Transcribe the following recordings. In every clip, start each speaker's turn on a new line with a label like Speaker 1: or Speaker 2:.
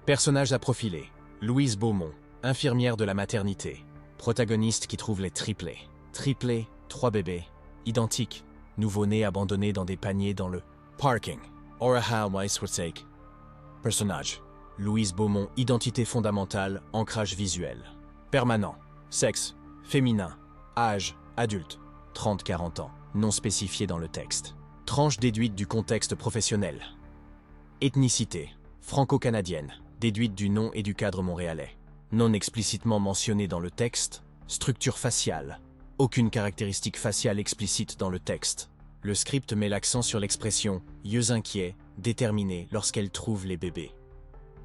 Speaker 1: Personnage à profiler. Louise Beaumont, infirmière de la maternité. Protagoniste qui trouve les triplés. Triplés, 3 bébés. Identiques. Nouveau-nés abandonnés dans des paniers dans le parking. Or a house for sake. Personnage. Louise Beaumont, identité fondamentale, ancrage visuel. Permanent. Sexe. Féminin. Âge. Adulte. 30-40 ans. Non spécifié dans le texte. Tranche déduite du contexte professionnel. Ethnicité. Franco-canadienne. Déduite du nom et du cadre montréalais. Non explicitement mentionné dans le texte. Structure faciale. Aucune caractéristique faciale explicite dans le texte. Le script met l'accent sur l'expression « yeux inquiets », déterminée lorsqu'elle trouve les bébés.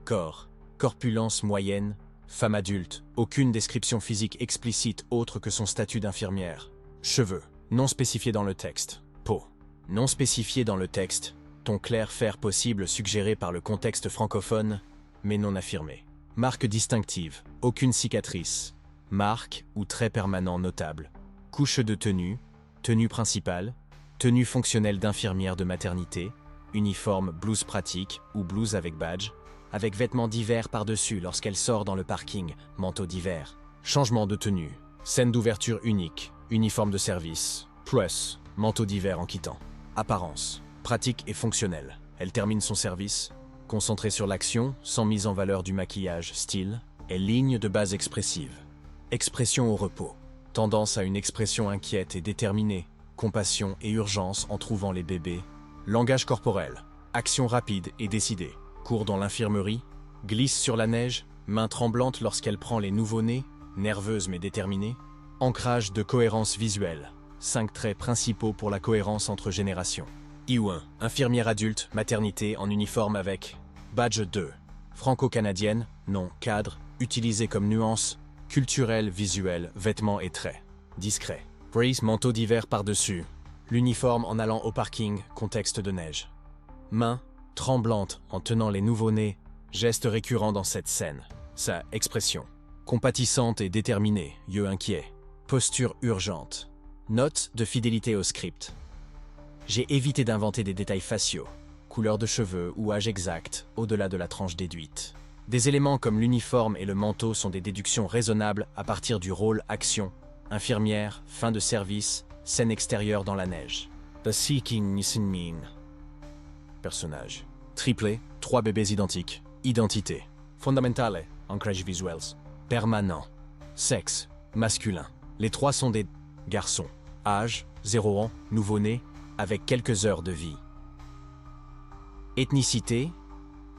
Speaker 1: Corps. Corpulence moyenne. Femme adulte. Aucune description physique explicite autre que son statut d'infirmière. Cheveux. Non spécifié dans le texte. Peau. Non spécifié dans le texte. Ton clair fer possible suggéré par le contexte francophone, mais non affirmé. Marque distinctive. Aucune cicatrice. Marque ou trait permanent notable. Couche de tenue. Tenue principale. Tenue fonctionnelle d'infirmière de maternité. Uniforme blouse pratique ou blouse avec badge. Avec vêtements d'hiver par-dessus lorsqu'elle sort dans le parking. Manteau d'hiver. Changement de tenue. Scène d'ouverture unique. Uniforme de service. Plus. Manteau d'hiver en quittant. Apparence. Pratique et fonctionnelle. Elle termine son service. Concentrée sur l'action, sans mise en valeur du maquillage, style, et ligne de base expressive. Expression au repos. Tendance à une expression inquiète et déterminée. Compassion et urgence en trouvant les bébés. Langage corporel. Action rapide et décidée. Court dans l'infirmerie. Glisse sur la neige. Main tremblante lorsqu'elle prend les nouveau-nés. Nerveuse mais déterminée. Ancrage de cohérence visuelle. 5 traits principaux pour la cohérence entre générations. IU1. Infirmière adulte, maternité en uniforme avec badge 2. Franco-canadienne, nom, cadre, utilisé comme nuance, culturel, visuel, vêtements et traits. Discret. Brace, manteau d'hiver par-dessus. L'uniforme en allant au parking, contexte de neige. Main, tremblante en tenant les nouveau-nés, geste récurrent dans cette scène. Sa expression. Compatissante et déterminée, yeux inquiets. Posture urgente. Note de fidélité au script. J'ai évité d'inventer des détails faciaux, couleur de cheveux ou âge exact, au-delà de la tranche déduite. Des éléments comme l'uniforme et le manteau sont des déductions raisonnables à partir du rôle action, infirmière, fin de service, scène extérieure dans la neige. The Seeking Nissin. Personnage. Triplé, 3 bébés identiques. Identité. Fondamentale, ancrage visuels. Permanent. Sexe. Masculin. Les 3 sont des garçons. Âge, 0 ans, nouveau-né, avec quelques heures de vie. Ethnicité,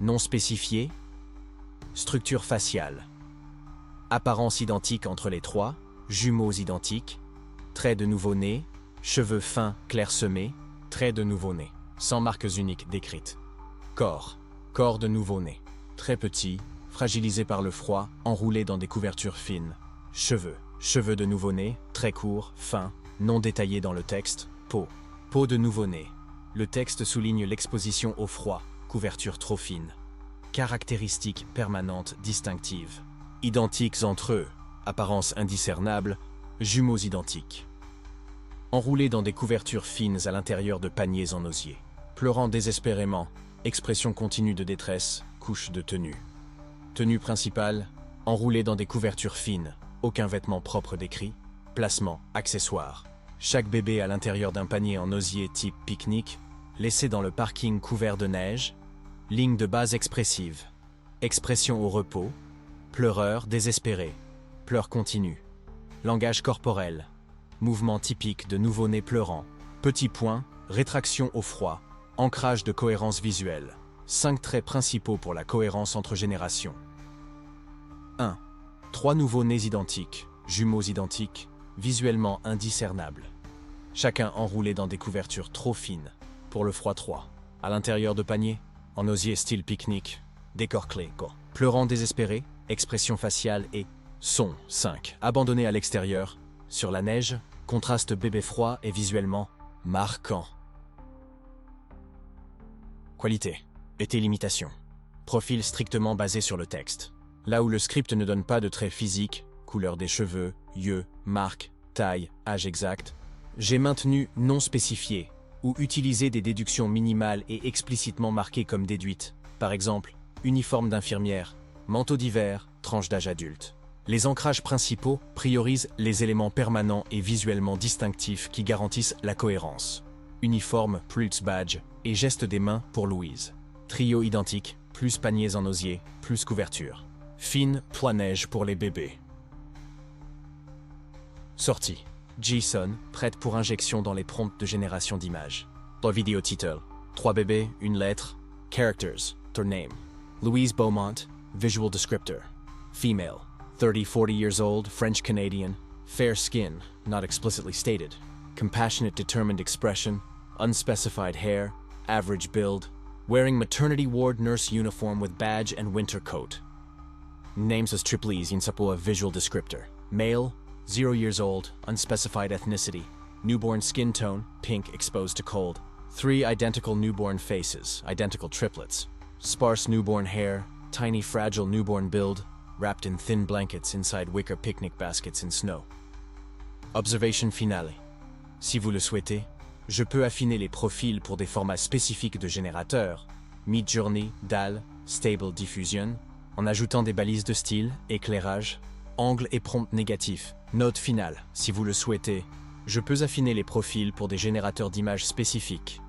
Speaker 1: non spécifiée. Structure faciale. Apparence identique entre les 3, jumeaux identiques. Traits de nouveau-né, cheveux fins clairsemés, traits de nouveau-né, sans marques uniques décrites. Corps, corps de nouveau-né. Très petit, fragilisé par le froid, enroulé dans des couvertures fines. Cheveux, cheveux de nouveau-né, très courts, fins, non détaillés dans le texte. Peau, peau de nouveau-né. Le texte souligne l'exposition au froid, couverture trop fine. Caractéristiques permanentes distinctives. Identiques entre eux, apparence indiscernable, jumeaux identiques. Enroulés dans des couvertures fines à l'intérieur de paniers en osier. Pleurant désespérément, expression continue de détresse, couche de tenue. Tenue principale, enroulée dans des couvertures fines, aucun vêtement propre décrit. Placement, accessoire. Chaque bébé à l'intérieur d'un panier en osier type pique-nique, laissé dans le parking couvert de neige. Ligne de base expressive. Expression au repos. Pleureur désespéré. Pleurs continu. Langage corporel. Mouvement typique de nouveau-né pleurant. Petit point, rétraction au froid. Ancrage de cohérence visuelle. 5 traits principaux pour la cohérence entre générations. 1. 3 nouveau-nés identiques, jumeaux identiques, visuellement indiscernables. Chacun enroulé dans des couvertures trop fines, pour le froid 3. À l'intérieur de paniers, en osier style pique-nique, décor clé, pleurant désespéré, expression faciale et son 5. Abandonné à l'extérieur, sur la neige, contraste bébé froid et visuellement marquant. Qualité. Été limitation. Profil strictement basé sur le texte. Là où le script ne donne pas de traits physiques, couleur des cheveux, yeux, marque, taille, âge exact, j'ai maintenu non spécifié ou utilisé des déductions minimales et explicitement marquées comme déduites. Par exemple, uniforme d'infirmière, manteau d'hiver, tranche d'âge adulte. Les ancrages principaux priorisent les éléments permanents et visuellement distinctifs qui garantissent la cohérence. Uniforme plus badge et geste des mains pour Louise. Trio identique, plus paniers en osier, plus couverture. Fine poids-neige pour les bébés. Sortie. Jason, prête pour injection dans les prompts de génération d'images. Dans vidéo title. 3 bébés, une lettre. Characters, their name. Louise Beaumont, visual descriptor. Female. 30-40 years old, French-Canadian. Fair skin, not explicitly stated. Compassionate, determined expression. Unspecified hair. Average build. Wearing maternity ward nurse uniform with badge and winter coat. Names as triplets in support of visual descriptor. Male, 0 years old, unspecified ethnicity. Newborn skin tone, pink exposed to cold. 3 identical newborn faces, identical triplets. Sparse newborn hair, tiny fragile newborn build, wrapped in thin blankets inside wicker picnic baskets in snow. Observation finale. Si vous le souhaitez, je peux affiner les profils pour des formats spécifiques de générateurs, Midjourney, DAL, Stable Diffusion, en ajoutant des balises de style, éclairage, angle et prompt négatif. Note finale, si vous le souhaitez, je peux affiner les profils pour des générateurs d'images spécifiques,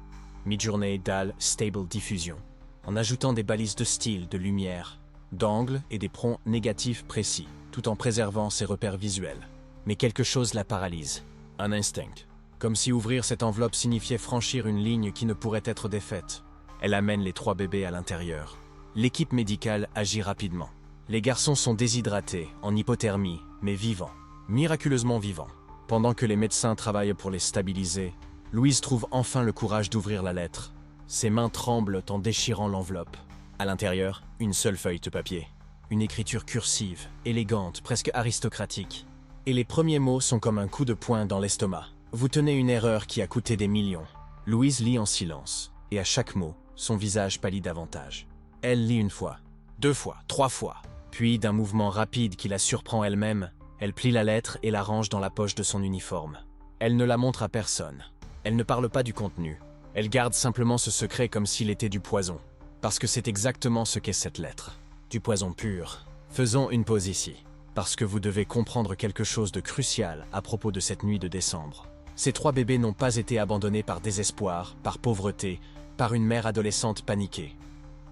Speaker 1: Midjourney, DAL, Stable Diffusion, en ajoutant des balises de style, de lumière, d'angle et des prompts négatifs précis, tout en préservant ses repères visuels. Mais quelque chose la paralyse, un instinct. Comme si ouvrir cette enveloppe signifiait franchir une ligne qui ne pourrait être défaite. Elle amène les 3 bébés à l'intérieur. L'équipe médicale agit rapidement. Les garçons sont déshydratés, en hypothermie, mais vivants. Miraculeusement vivants. Pendant que les médecins travaillent pour les stabiliser, Louise trouve enfin le courage d'ouvrir la lettre. Ses mains tremblent en déchirant l'enveloppe. À l'intérieur, une seule feuille de papier. Une écriture cursive, élégante, presque aristocratique. Et les premiers mots sont comme un coup de poing dans l'estomac. Vous tenez une erreur qui a coûté des millions. Louise lit en silence, et à chaque mot, son visage pâlit davantage. Elle lit 1 fois, 2 fois, 3 fois. Puis, d'un mouvement rapide qui la surprend elle-même, elle plie la lettre et la range dans la poche de son uniforme. Elle ne la montre à personne. Elle ne parle pas du contenu. Elle garde simplement ce secret comme s'il était du poison. Parce que c'est exactement ce qu'est cette lettre. Du poison pur. Faisons une pause ici. Parce que vous devez comprendre quelque chose de crucial à propos de cette nuit de décembre. Ces 3 bébés n'ont pas été abandonnés par désespoir, par pauvreté, par une mère adolescente paniquée.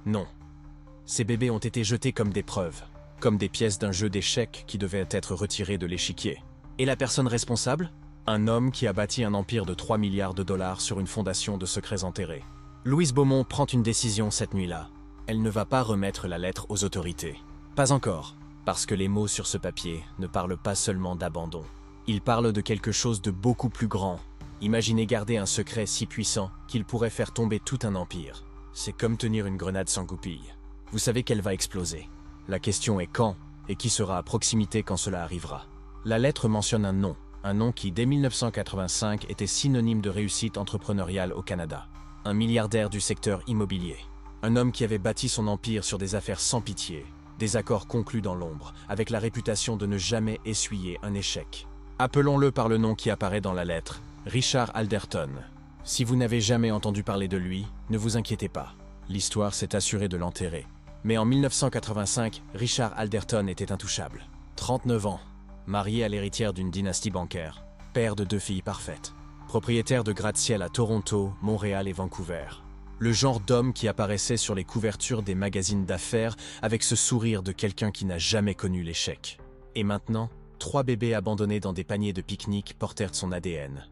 Speaker 1: Non. Ces bébés ont été jetés comme des preuves, comme des pièces d'un jeu d'échecs qui devaient être retirées de l'échiquier. Et la personne responsable? Un homme qui a bâti un empire de 3 milliards de dollars sur une fondation de secrets enterrés. Louise Beaumont prend une décision cette nuit-là. Elle ne va pas remettre la lettre aux autorités. Pas encore, parce que les mots sur ce papier ne parlent pas seulement d'abandon. Ils parlent de quelque chose de beaucoup plus grand. Imaginez garder un secret si puissant qu'il pourrait faire tomber tout un empire. C'est comme tenir une grenade sans goupille. Vous savez qu'elle va exploser. La question est quand et qui sera à proximité quand cela arrivera. La lettre mentionne un nom qui, dès 1985, était synonyme de réussite entrepreneuriale au Canada. Un milliardaire du secteur immobilier. Un homme qui avait bâti son empire sur des affaires sans pitié, des accords conclus dans l'ombre, avec la réputation de ne jamais essuyer un échec. Appelons-le par le nom qui apparaît dans la lettre, Richard Alderton. Si vous n'avez jamais entendu parler de lui, ne vous inquiétez pas. L'histoire s'est assurée de l'enterrer. Mais en 1985, Richard Alderton était intouchable. 39 ans, marié à l'héritière d'une dynastie bancaire, père de 2 filles parfaites, propriétaire de gratte-ciel à Toronto, Montréal et Vancouver. Le genre d'homme qui apparaissait sur les couvertures des magazines d'affaires avec ce sourire de quelqu'un qui n'a jamais connu l'échec. Et maintenant, 3 bébés abandonnés dans des paniers de pique-nique portèrent son ADN.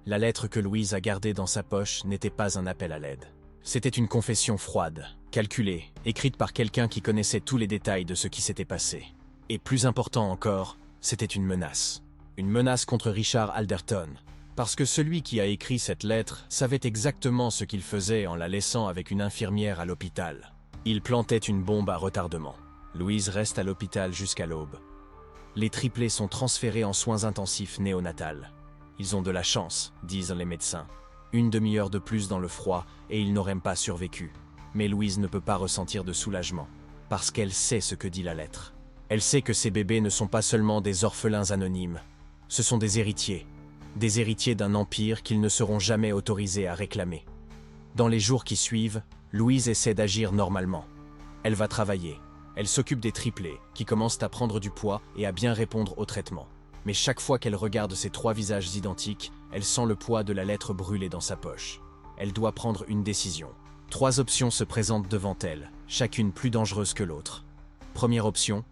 Speaker 1: La lettre que Louise a gardée dans sa poche n'était pas un appel à l'aide. C'était une confession froide, calculée, écrite par quelqu'un qui connaissait tous les détails de ce qui s'était passé. Et plus important encore, c'était une menace. Une menace contre Richard Alderton. Parce que celui qui a écrit cette lettre savait exactement ce qu'il faisait en la laissant avec une infirmière à l'hôpital. Il plantait une bombe à retardement. Louise reste à l'hôpital jusqu'à l'aube. Les triplés sont transférés en soins intensifs néonatals. Ils ont de la chance, disent les médecins. 1 demi-heure de plus dans le froid et ils n'auraient pas survécu. Mais Louise ne peut pas ressentir de soulagement, parce qu'elle sait ce que dit la lettre. Elle sait que ces bébés ne sont pas seulement des orphelins anonymes. Ce sont des héritiers d'un empire qu'ils ne seront jamais autorisés à réclamer. Dans les jours qui suivent, Louise essaie d'agir normalement. Elle va travailler. Elle s'occupe des triplés, qui commencent à prendre du poids et à bien répondre au traitement. Mais chaque fois qu'elle regarde ces trois visages identiques, elle sent le poids de la lettre brûlée dans sa poche. Elle doit prendre une décision. 3 options se présentent devant elle, chacune plus dangereuse que l'autre. Première option,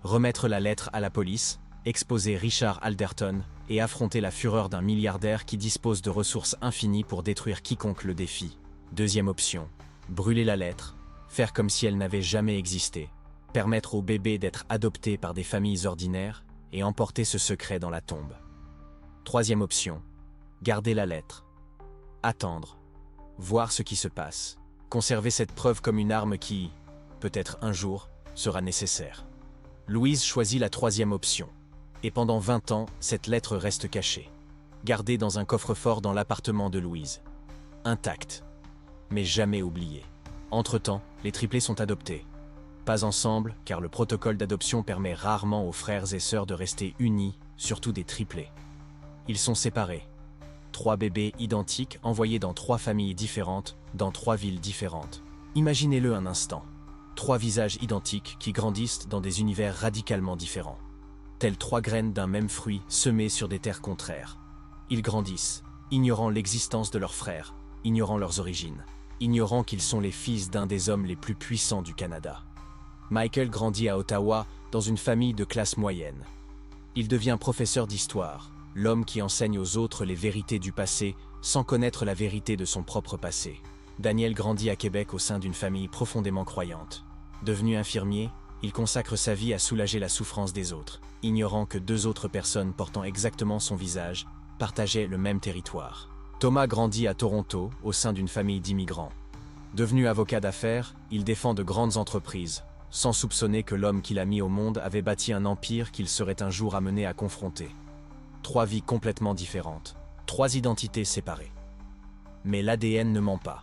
Speaker 1: remettre la lettre à la police, exposer Richard Alderton et affronter la fureur d'un milliardaire qui dispose de ressources infinies pour détruire quiconque le défie. Deuxième option, brûler la lettre, faire comme si elle n'avait jamais existé, permettre au bébé d'être adopté par des familles ordinaires et emporter ce secret dans la tombe. Troisième option, garder la lettre, attendre, voir ce qui se passe, conserver cette preuve comme une arme qui, peut-être un jour, sera nécessaire. Louise choisit la troisième option. Et pendant 20 ans, cette lettre reste cachée, gardée dans un coffre-fort dans l'appartement de Louise. Intacte, mais jamais oubliée. Entre-temps, les triplés sont adoptés. Pas ensemble, car le protocole d'adoption permet rarement aux frères et sœurs de rester unis, surtout des triplés. Ils sont séparés. 3 bébés identiques envoyés dans 3 familles différentes, dans 3 villes différentes. Imaginez-le un instant. 3 visages identiques qui grandissent dans des univers radicalement différents. Telles 3 graines d'un même fruit semées sur des terres contraires. Ils grandissent, ignorant l'existence de leurs frères, ignorant leurs origines, ignorant qu'ils sont les fils d'un des hommes les plus puissants du Canada. Michael grandit à Ottawa dans une famille de classe moyenne. Il devient professeur d'histoire, l'homme qui enseigne aux autres les vérités du passé sans connaître la vérité de son propre passé. Daniel grandit à Québec au sein d'une famille profondément croyante. Devenu infirmier, il consacre sa vie à soulager la souffrance des autres, ignorant que 2 autres personnes portant exactement son visage partageaient le même territoire. Thomas grandit à Toronto au sein d'une famille d'immigrants. Devenu avocat d'affaires, il défend de grandes entreprises, sans soupçonner que l'homme qu'il a mis au monde avait bâti un empire qu'il serait un jour amené à confronter. 3 vies complètement différentes, 3 identités séparées. Mais l'ADN ne ment pas,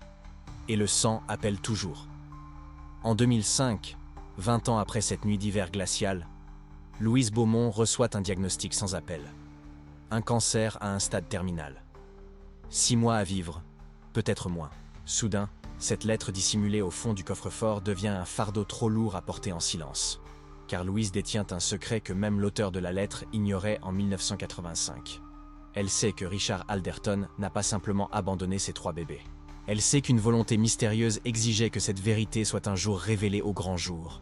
Speaker 1: et le sang appelle toujours. En 2005, 20 ans après cette nuit d'hiver glaciale, Louise Beaumont reçoit un diagnostic sans appel. Un cancer à un stade terminal. 6 mois à vivre, peut-être moins. Soudain, cette lettre dissimulée au fond du coffre-fort devient un fardeau trop lourd à porter en silence. Car Louise détient un secret que même l'auteur de la lettre ignorait en 1985. Elle sait que Richard Alderton n'a pas simplement abandonné ses 3 bébés. Elle sait qu'une volonté mystérieuse exigeait que cette vérité soit un jour révélée au grand jour.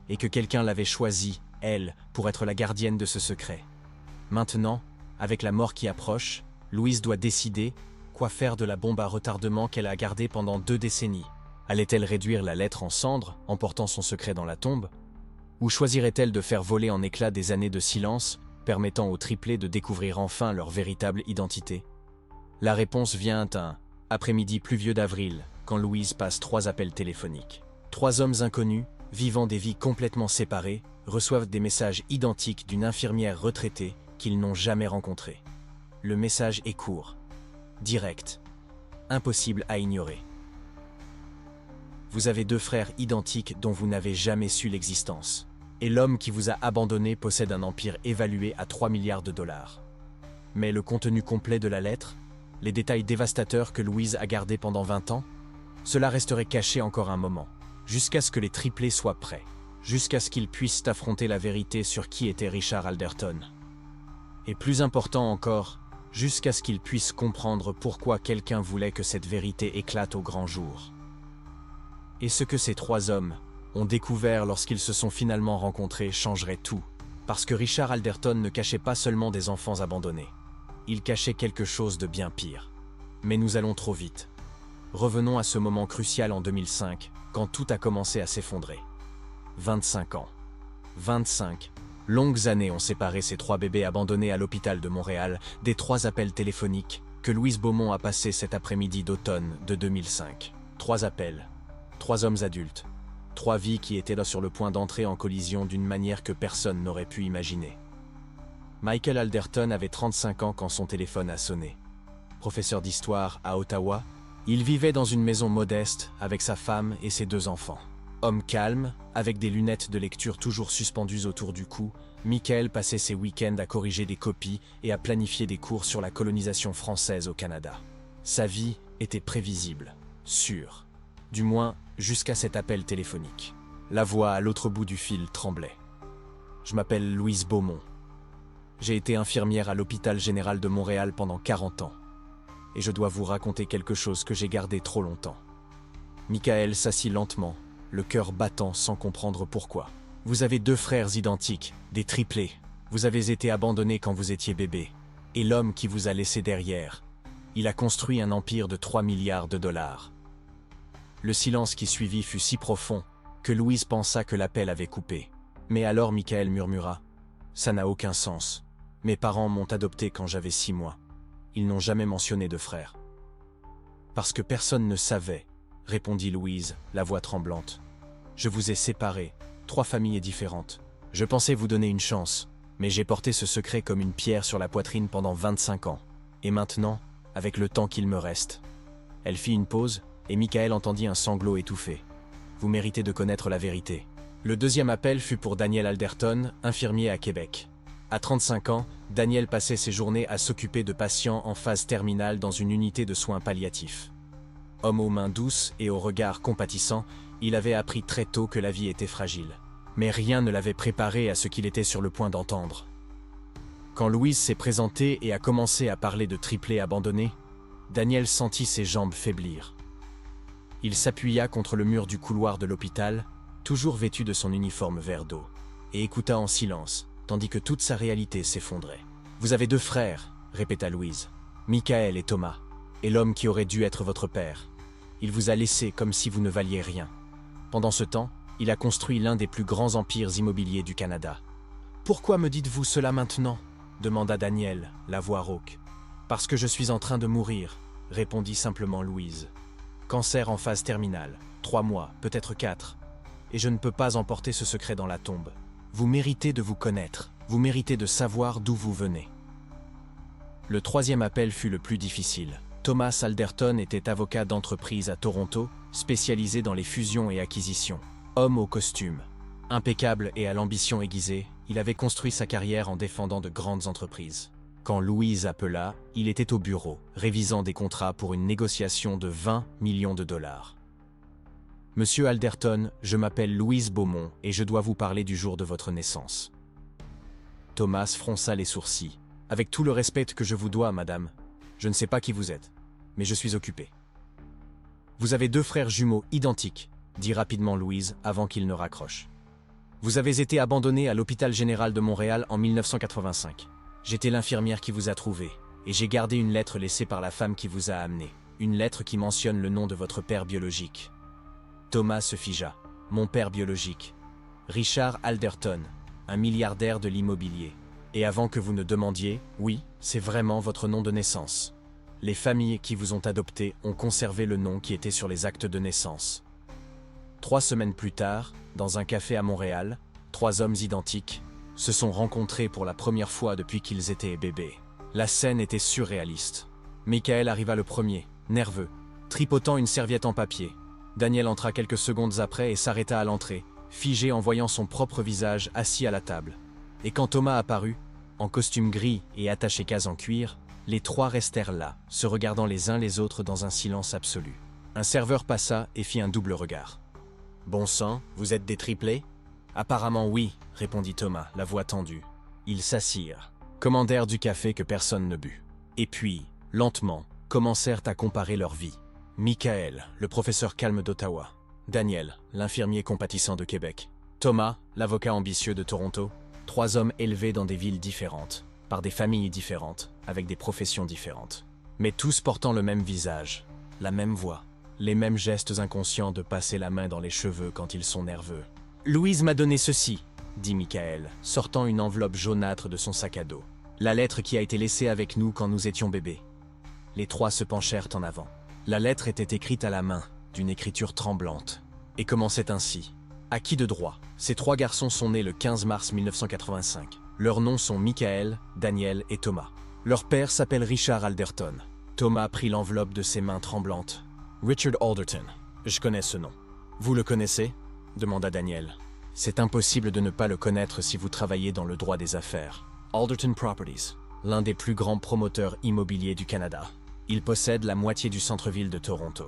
Speaker 1: Et que quelqu'un l'avait choisie, elle, pour être la gardienne de ce secret. Maintenant, avec la mort qui approche, Louise doit décider quoi faire de la bombe à retardement qu'elle a gardée pendant 2 décennies. Allait-elle réduire la lettre en cendres, emportant son secret dans la tombe? Ou choisirait-elle de faire voler en éclats des années de silence, permettant aux triplés de découvrir enfin leur véritable identité? La réponse vient un après-midi pluvieux d'avril, quand Louise passe 3 appels téléphoniques. 3 hommes inconnus, vivant des vies complètement séparées, reçoivent des messages identiques d'une infirmière retraitée qu'ils n'ont jamais rencontrée. Le message est court, direct, impossible à ignorer. Vous avez 2 frères identiques dont vous n'avez jamais su l'existence. Et l'homme qui vous a abandonné possède un empire évalué à 3 milliards de dollars. Mais le contenu complet de la lettre, les détails dévastateurs que Louise a gardés pendant 20 ans, cela resterait caché encore un moment, jusqu'à ce que les triplés soient prêts, jusqu'à ce qu'ils puissent affronter la vérité sur qui était Richard Alderton. Et plus important encore, jusqu'à ce qu'ils puissent comprendre pourquoi quelqu'un voulait que cette vérité éclate au grand jour. Et ce que ces 3 hommes ont découvert lorsqu'ils se sont finalement rencontrés changerait tout, parce que Richard Alderton ne cachait pas seulement des enfants abandonnés. Il cachait quelque chose de bien pire. Mais nous allons trop vite. Revenons à ce moment crucial en 2005, quand tout a commencé à s'effondrer. 25 ans. 25 longues années ont séparé ces 3 bébés abandonnés à l'hôpital de Montréal des 3 appels téléphoniques que Louise Beaumont a passés cet après-midi d'automne de 2005. 3 appels, 3 hommes adultes, 3 vies qui étaient là sur le point d'entrer en collision d'une manière que personne n'aurait pu imaginer. Michael Alderton avait 35 ans quand son téléphone a sonné. Professeur d'histoire à Ottawa, il vivait dans une maison modeste avec sa femme et ses 2 enfants. Homme calme, avec des lunettes de lecture toujours suspendues autour du cou, Michael passait ses week-ends à corriger des copies et à planifier des cours sur la colonisation française au Canada. Sa vie était prévisible, sûre, du moins jusqu'à cet appel téléphonique. La voix à l'autre bout du fil tremblait. Je m'appelle Louise Beaumont. J'ai été infirmière à l'hôpital général de Montréal pendant 40 ans. Et je dois vous raconter quelque chose que j'ai gardé trop longtemps. Michael s'assit lentement, le cœur battant sans comprendre pourquoi. Vous avez 2 frères identiques, des triplés. Vous avez été abandonné quand vous étiez bébé. Et l'homme qui vous a laissé derrière, il a construit un empire de 3 milliards de dollars. Le silence qui suivit fut si profond que Louise pensa que l'appel avait coupé. Mais alors Michael murmura « Ça n'a aucun sens. Mes parents m'ont adopté quand j'avais 6 mois. Ils n'ont jamais mentionné de frère. » « Parce que personne ne savait, » répondit Louise, la voix tremblante. « Je vous ai séparés, 3 familles différentes. Je pensais vous donner une chance, mais j'ai porté ce secret comme une pierre sur la poitrine pendant 25 ans. Et maintenant, avec le temps qu'il me reste. » Elle fit une pause, et Michael entendit un sanglot étouffé. « Vous méritez de connaître la vérité. » Le deuxième appel fut pour Daniel Alderton, infirmier à Québec. À 35 ans, Daniel passait ses journées à s'occuper de patients en phase terminale dans une unité de soins palliatifs. Homme aux mains douces et au regard compatissant, il avait appris très tôt que la vie était fragile. Mais rien ne l'avait préparé à ce qu'il était sur le point d'entendre. Quand Louise s'est présentée et a commencé à parler de triplés abandonnés, Daniel sentit ses jambes faiblir. Il s'appuya contre le mur du couloir de l'hôpital, toujours vêtu de son uniforme vert d'eau, et écouta en silence, tandis que toute sa réalité s'effondrait. « Vous avez 2 frères, » répéta Louise, « Michael et Thomas, et l'homme qui aurait dû être votre père. Il vous a laissé comme si vous ne valiez rien. Pendant ce temps, il a construit l'un des plus grands empires immobiliers du Canada. »« Pourquoi me dites-vous cela maintenant ?» demanda Daniel, la voix rauque. « Parce que je suis en train de mourir, » répondit simplement Louise. « Cancer en phase terminale, 3 mois, peut-être 4. Et je ne peux pas emporter ce secret dans la tombe. Vous méritez de vous connaître, vous méritez de savoir d'où vous venez. » Le 3e appel fut le plus difficile. Thomas Alderton était avocat d'entreprise à Toronto, spécialisé dans les fusions et acquisitions. Homme au costume, impeccable et à l'ambition aiguisée, il avait construit sa carrière en défendant de grandes entreprises. Quand Louise appela, il était au bureau, révisant des contrats pour une négociation de 20 millions de dollars. « Monsieur Alderton, je m'appelle Louise Beaumont et je dois vous parler du jour de votre naissance. » Thomas fronça les sourcils. « Avec tout le respect que je vous dois, madame, je ne sais pas qui vous êtes, mais je suis occupé. »« Vous avez 2 frères jumeaux identiques, » dit rapidement Louise avant qu'il ne raccroche. « Vous avez été abandonné à l'hôpital général de Montréal en 1985. J'étais l'infirmière qui vous a trouvé, et j'ai gardé une lettre laissée par la femme qui vous a amené, une lettre qui mentionne le nom de votre père biologique. » Thomas se figea. « Mon père biologique. Richard Alderton, un milliardaire de l'immobilier. Et avant que vous ne demandiez, oui, c'est vraiment votre nom de naissance. Les familles qui vous ont adopté ont conservé le nom qui était sur les actes de naissance. » 3 semaines plus tard, dans un café à Montréal, 3 hommes identiques se sont rencontrés pour la première fois depuis qu'ils étaient bébés. La scène était surréaliste. Michael arriva le premier, nerveux, tripotant une serviette en papier. Daniel entra quelques secondes après et s'arrêta à l'entrée, figé en voyant son propre visage assis à la table. Et quand Thomas apparut, en costume gris et attaché case en cuir, les 3 restèrent là, se regardant les uns les autres dans un silence absolu. Un serveur passa et fit un double regard. « Bon sang, vous êtes des triplés ?»« Apparemment oui, » répondit Thomas, la voix tendue. Ils s'assirent, commandèrent du café que personne ne but. Et puis, lentement, commencèrent à comparer leur vie. Michael, le professeur calme d'Ottawa. Daniel, l'infirmier compatissant de Québec. Thomas, l'avocat ambitieux de Toronto. 3 hommes élevés dans des villes différentes, par des familles différentes, avec des professions différentes. Mais tous portant le même visage, la même voix, les mêmes gestes inconscients de passer la main dans les cheveux quand ils sont nerveux. « Louise m'a donné ceci, » dit Michael, sortant une enveloppe jaunâtre de son sac à dos. « La lettre qui a été laissée avec nous quand nous étions bébés. » Les 3 se penchèrent en avant. La lettre était écrite à la main, d'une écriture tremblante, et commençait ainsi. « À qui de droit ? Ces 3 garçons sont nés le 15 mars 1985. Leurs noms sont Michael, Daniel et Thomas. Leur père s'appelle Richard Alderton. » Thomas prit l'enveloppe de ses mains tremblantes. « Richard Alderton. Je connais ce nom. »« Vous le connaissez ?» demanda Daniel. « C'est impossible de ne pas le connaître si vous travaillez dans le droit des affaires. Alderton Properties, l'un des plus grands promoteurs immobiliers du Canada. Il possède la moitié du centre-ville de Toronto,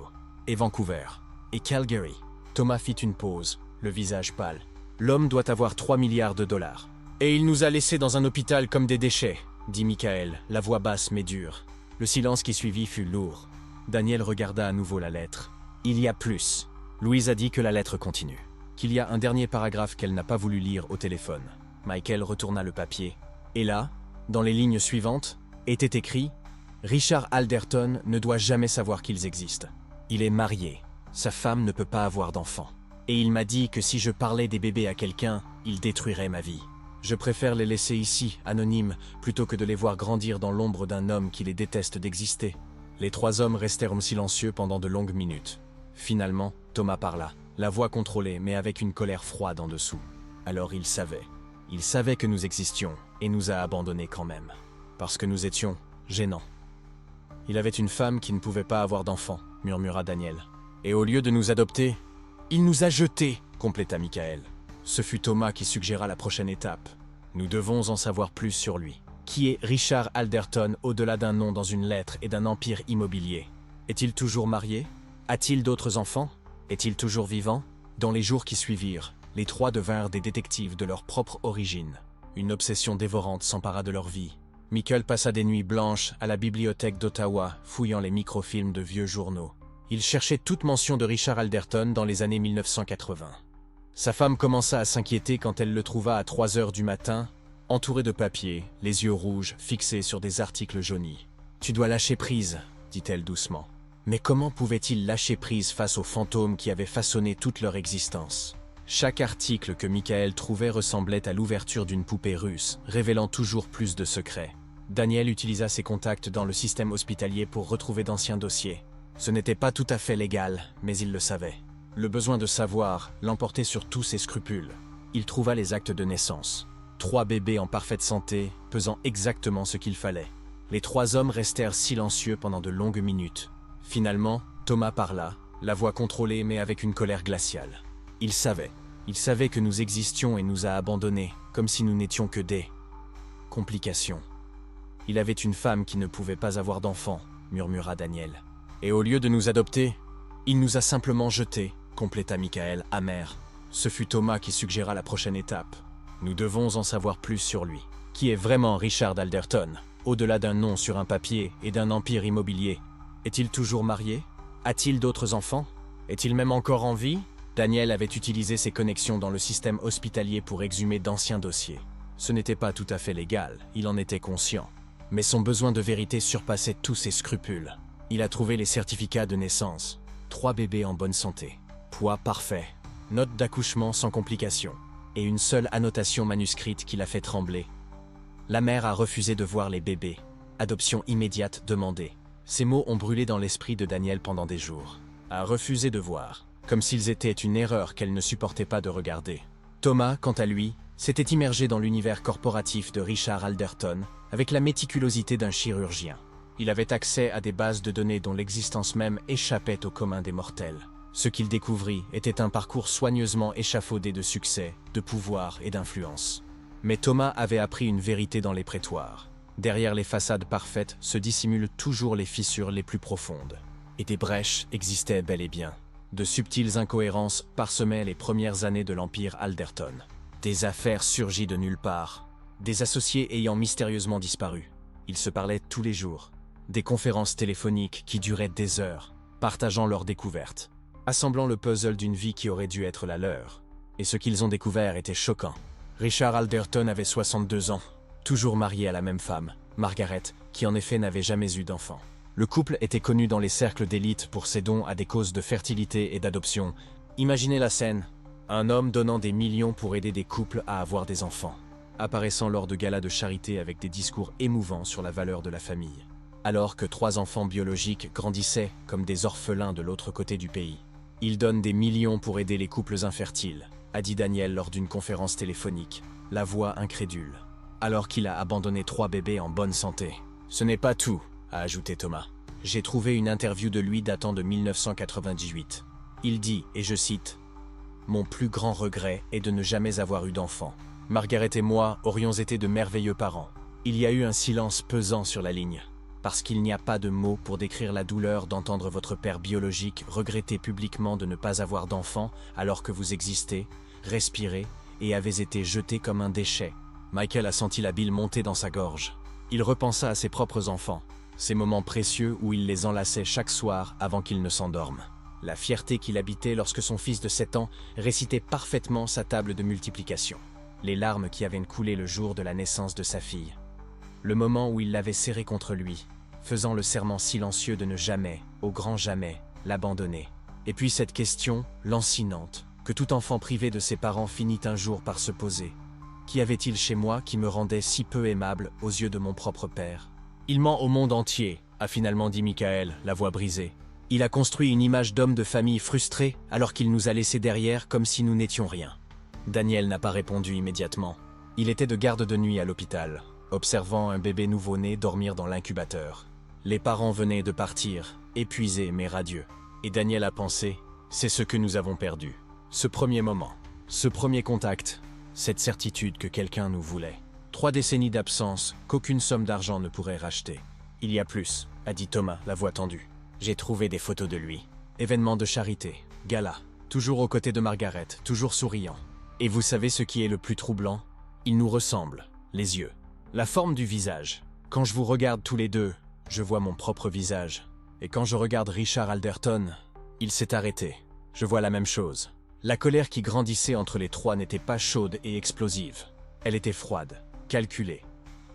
Speaker 1: et Vancouver, et Calgary. » Thomas fit une pause, le visage pâle. L'homme doit avoir 3 milliards de dollars. Et il nous a laissés dans un hôpital comme des déchets, dit Michael, la voix basse mais dure. Le silence qui suivit fut lourd. Daniel regarda à nouveau la lettre. Il y a plus. Louise a dit que la lettre continue. Qu'il y a un dernier paragraphe qu'elle n'a pas voulu lire au téléphone. Michael retourna le papier. Et là, dans les lignes suivantes, était écrit « Richard Alderton ne doit jamais savoir qu'ils existent. Il est marié. Sa femme ne peut pas avoir d'enfant. Et il m'a dit que si je parlais des bébés à quelqu'un, il détruirait ma vie. Je préfère les laisser ici, anonymes, plutôt que de les voir grandir dans l'ombre d'un homme qui les déteste d'exister. » Les 3 hommes restèrent silencieux pendant de longues minutes. Finalement, Thomas parla, la voix contrôlée mais avec une colère froide en dessous. Alors il savait. Il savait que nous existions et nous a abandonnés quand même. Parce que nous étions gênants. Il avait une femme qui ne pouvait pas avoir d'enfant, murmura Daniel. Et au lieu de nous adopter, il nous a jetés, compléta Michael. Ce fut Thomas qui suggéra la prochaine étape. Nous devons en savoir plus sur lui. Qui est Richard Alderton au-delà d'un nom dans une lettre et d'un empire immobilier? Est-il toujours marié? A-t-il d'autres enfants? Est-il toujours vivant? Dans les jours qui suivirent, les 3 devinrent des détectives de leur propre origine. Une obsession dévorante s'empara de leur vie. Michael passa des nuits blanches à la bibliothèque d'Ottawa, fouillant les microfilms de vieux journaux. Il cherchait toute mention de Richard Alderton dans les années 1980. Sa femme commença à s'inquiéter quand elle le trouva à 3 heures du matin, entouré de papiers, les yeux rouges, fixés sur des articles jaunis. « Tu dois lâcher prise », dit-elle doucement. Mais comment pouvait-il lâcher prise face aux fantômes qui avaient façonné toute leur existence? Chaque article que Michael trouvait ressemblait à l'ouverture d'une poupée russe, révélant toujours plus de secrets. Daniel utilisa ses contacts dans le système hospitalier pour retrouver d'anciens dossiers. Ce n'était pas tout à fait légal, mais il le savait. Le besoin de savoir l'emportait sur tous ses scrupules. Il trouva les actes de naissance. 3 bébés en parfaite santé, pesant exactement ce qu'il fallait. Les 3 hommes restèrent silencieux pendant de longues minutes. Finalement, Thomas parla, la voix contrôlée mais avec une colère glaciale. Il savait que nous existions et nous a abandonnés, comme si nous n'étions que des complications. Il avait une femme qui ne pouvait pas avoir d'enfant, murmura Daniel. Et au lieu de nous adopter, il nous a simplement jetés, compléta Michael, amer. Ce fut Thomas qui suggéra la prochaine étape. Nous devons en savoir plus sur lui. Qui est vraiment Richard Alderton, au-delà d'un nom sur un papier et d'un empire immobilier? Est-il toujours marié? A-t-il d'autres enfants? Est-il même encore en vie? Daniel avait utilisé ses connexions dans le système hospitalier pour exhumer d'anciens dossiers. Ce n'était pas tout à fait légal, il en était conscient. Mais son besoin de vérité surpassait tous ses scrupules. Il a trouvé les certificats de naissance. 3 bébés en bonne santé. Poids parfait. Note d'accouchement sans complications. Et une seule annotation manuscrite qui l'a fait trembler. La mère a refusé de voir les bébés. Adoption immédiate demandée. Ces mots ont brûlé dans l'esprit de Daniel pendant des jours. A refusé de voir, comme s'ils étaient une erreur qu'elle ne supportait pas de regarder. Thomas, quant à lui, s'était immergé dans l'univers corporatif de Richard Alderton avec la méticulosité d'un chirurgien. Il avait accès à des bases de données dont l'existence même échappait au commun des mortels. Ce qu'il découvrit était un parcours soigneusement échafaudé de succès, de pouvoir et d'influence. Mais Thomas avait appris une vérité dans les prétoires. Derrière les façades parfaites se dissimulent toujours les fissures les plus profondes. Et des brèches existaient bel et bien. De subtiles incohérences parsemaient les premières années de l'empire Alderton. Des affaires surgies de nulle part. Des associés ayant mystérieusement disparu. Ils se parlaient tous les jours. Des conférences téléphoniques qui duraient des heures, partageant leurs découvertes, assemblant le puzzle d'une vie qui aurait dû être la leur. Et ce qu'ils ont découvert était choquant. Richard Alderton avait 62 ans, toujours marié à la même femme, Margaret, qui en effet n'avait jamais eu d'enfant. Le couple était connu dans les cercles d'élite pour ses dons à des causes de fertilité et d'adoption. Imaginez la scène, un homme donnant des millions pour aider des couples à avoir des enfants, apparaissant lors de galas de charité avec des discours émouvants sur la valeur de la famille. Alors que 3 enfants biologiques grandissaient comme des orphelins de l'autre côté du pays. Il donne des millions pour aider les couples infertiles, a dit Daniel lors d'une conférence téléphonique, la voix incrédule. Alors qu'il a abandonné 3 bébés en bonne santé. Ce n'est pas tout, a ajouté Thomas. J'ai trouvé une interview de lui datant de 1998. Il dit, et je cite, « Mon plus grand regret est de ne jamais avoir eu d'enfant. Margaret et moi aurions été de merveilleux parents. Il y a eu un silence pesant sur la ligne. parce qu'il n'y a pas de mots pour décrire la douleur d'entendre votre père biologique regretter publiquement de ne pas avoir d'enfant alors que vous existez, respirez et avez été jeté comme un déchet. Michael a senti la bile monter dans sa gorge. Il repensa à ses propres enfants, ces moments précieux où il les enlaçait chaque soir avant qu'ils ne s'endorment. La fierté qu'il habitait lorsque son fils de 7 ans récitait parfaitement sa table de multiplication. Les larmes qui avaient coulé le jour de la naissance de sa fille. Le moment où il l'avait serrée contre lui, faisant le serment silencieux de ne jamais, au grand jamais, l'abandonner. Et puis cette question, lancinante, que tout enfant privé de ses parents finit un jour par se poser. Qu'y avait-il chez moi qui me rendait si peu aimable aux yeux de mon propre père? Il ment au monde entier, a finalement dit Michael, la voix brisée. Il a construit une image d'homme de famille frustré alors qu'il nous a laissés derrière comme si nous n'étions rien. Daniel n'a pas répondu immédiatement. Il était de garde de nuit à l'hôpital, observant un bébé nouveau-né dormir dans l'incubateur. Les parents venaient de partir, épuisés mais radieux. Et Daniel a pensé, c'est ce que nous avons perdu. Ce premier moment, ce premier contact, cette certitude que quelqu'un nous voulait. 3 décennies d'absence qu'aucune somme d'argent ne pourrait racheter. Il y a plus, a dit Thomas, la voix tendue. J'ai trouvé des photos de lui. Événement de charité, gala, toujours aux côtés de Margaret, toujours souriant. Et vous savez ce qui est le plus troublant? Il nous ressemble, les yeux, la forme du visage. Quand je vous regarde tous les deux, je vois mon propre visage. Et quand je regarde Richard Alderton, il s'est arrêté. Je vois la même chose. La colère qui grandissait entre les trois n'était pas chaude et explosive. Elle était froide, calculée.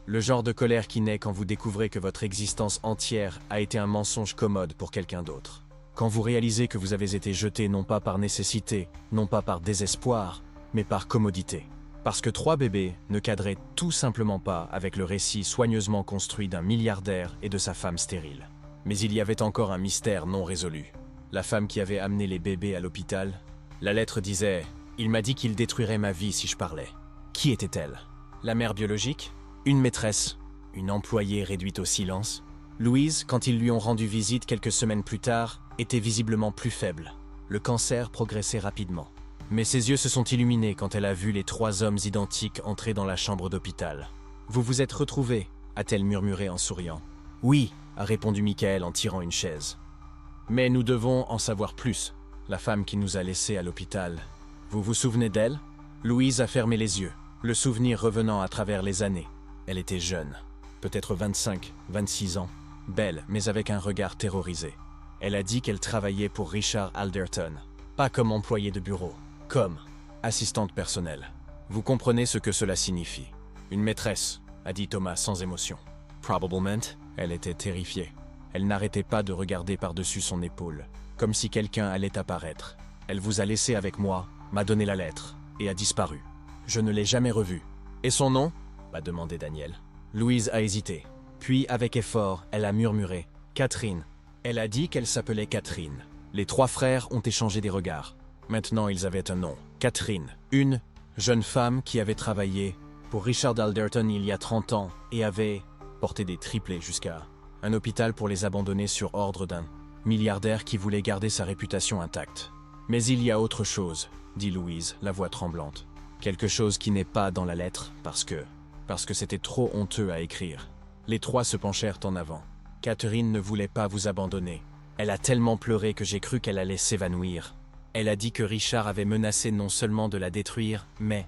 Speaker 1: Le genre de colère qui naît quand vous découvrez que votre existence entière a été un mensonge commode pour quelqu'un d'autre. Quand vous réalisez que vous avez été jeté non pas par nécessité, non pas par désespoir, mais par commodité. Parce que 3 bébés ne cadraient tout simplement pas avec le récit soigneusement construit d'un milliardaire et de sa femme stérile. Mais il y avait encore un mystère non résolu. La femme qui avait amené les bébés à l'hôpital. La lettre disait « Il m'a dit qu'il détruirait ma vie si je parlais ». Qui était-elle? La mère biologique? Une maîtresse? Une employée réduite au silence? Louise, quand ils lui ont rendu visite quelques semaines plus tard, était visiblement plus faible. Le cancer progressait rapidement. Mais ses yeux se sont illuminés quand elle a vu les 3 hommes identiques entrer dans la chambre d'hôpital. « Vous vous êtes retrouvés » a-t-elle murmuré en souriant. « Oui » a répondu Michael en tirant une chaise. « Mais nous devons en savoir plus. La femme qui nous a laissés à l'hôpital. Vous vous souvenez d'elle » Louise a fermé les yeux, le souvenir revenant à travers les années. Elle était jeune, peut-être 25, 26 ans, belle mais avec un regard terrorisé. Elle a dit qu'elle travaillait pour Richard Alderton, pas comme employée de bureau, comme assistante personnelle. Vous comprenez ce que cela signifie. Une maîtresse, a dit Thomas sans émotion. Probablement, elle était terrifiée. Elle n'arrêtait pas de regarder par-dessus son épaule, comme si quelqu'un allait apparaître. Elle vous a laissé avec moi, m'a donné la lettre, et a disparu. Je ne l'ai jamais revue. Et son nom ? M'a demandé Daniel. Louise a hésité. Puis, avec effort, elle a murmuré. Catherine. Elle a dit qu'elle s'appelait Catherine. Les 3 frères ont échangé des regards. Maintenant, ils avaient un nom. Catherine. Une jeune femme qui avait travaillé pour Richard Alderton il y a 30 ans et avait porté des triplés jusqu'à un hôpital pour les abandonner sur ordre d'un milliardaire qui voulait garder sa réputation intacte. Mais il y a autre chose, dit Louise, la voix tremblante. Quelque chose qui n'est pas dans la lettre parce que c'était trop honteux à écrire. Les 3 se penchèrent en avant. Catherine ne voulait pas vous abandonner. Elle a tellement pleuré que j'ai cru qu'elle allait s'évanouir. Elle a dit que Richard avait menacé non seulement de la détruire, mais...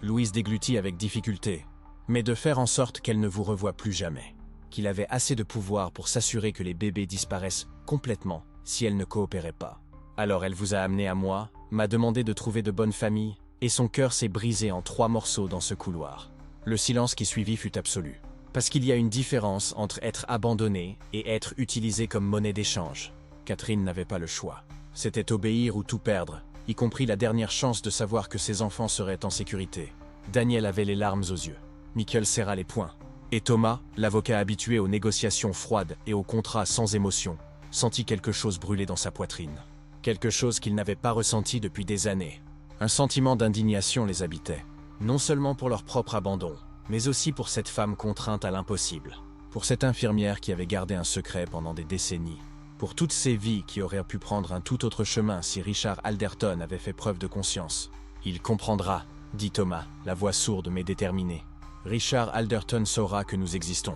Speaker 1: Louise déglutit avec difficulté. Mais de faire en sorte qu'elle ne vous revoie plus jamais. Qu'il avait assez de pouvoir pour s'assurer que les bébés disparaissent complètement si elle ne coopérait pas. Alors elle vous a amené à moi, m'a demandé de trouver de bonnes familles, et son cœur s'est brisé en 3 morceaux dans ce couloir. Le silence qui suivit fut absolu. Parce qu'il y a une différence entre être abandonné et être utilisé comme monnaie d'échange. Catherine n'avait pas le choix. C'était obéir ou tout perdre, y compris la dernière chance de savoir que ses enfants seraient en sécurité. Daniel avait les larmes aux yeux. Michael serra les poings. Et Thomas, l'avocat habitué aux négociations froides et aux contrats sans émotion, sentit quelque chose brûler dans sa poitrine. Quelque chose qu'il n'avait pas ressenti depuis des années. Un sentiment d'indignation les habitait. Non seulement pour leur propre abandon, mais aussi pour cette femme contrainte à l'impossible. Pour cette infirmière qui avait gardé un secret pendant des décennies. Pour toutes ces vies qui auraient pu prendre un tout autre chemin si Richard Alderton avait fait preuve de conscience. « Il comprendra », dit Thomas, la voix sourde mais déterminée. « Richard Alderton saura que nous existons.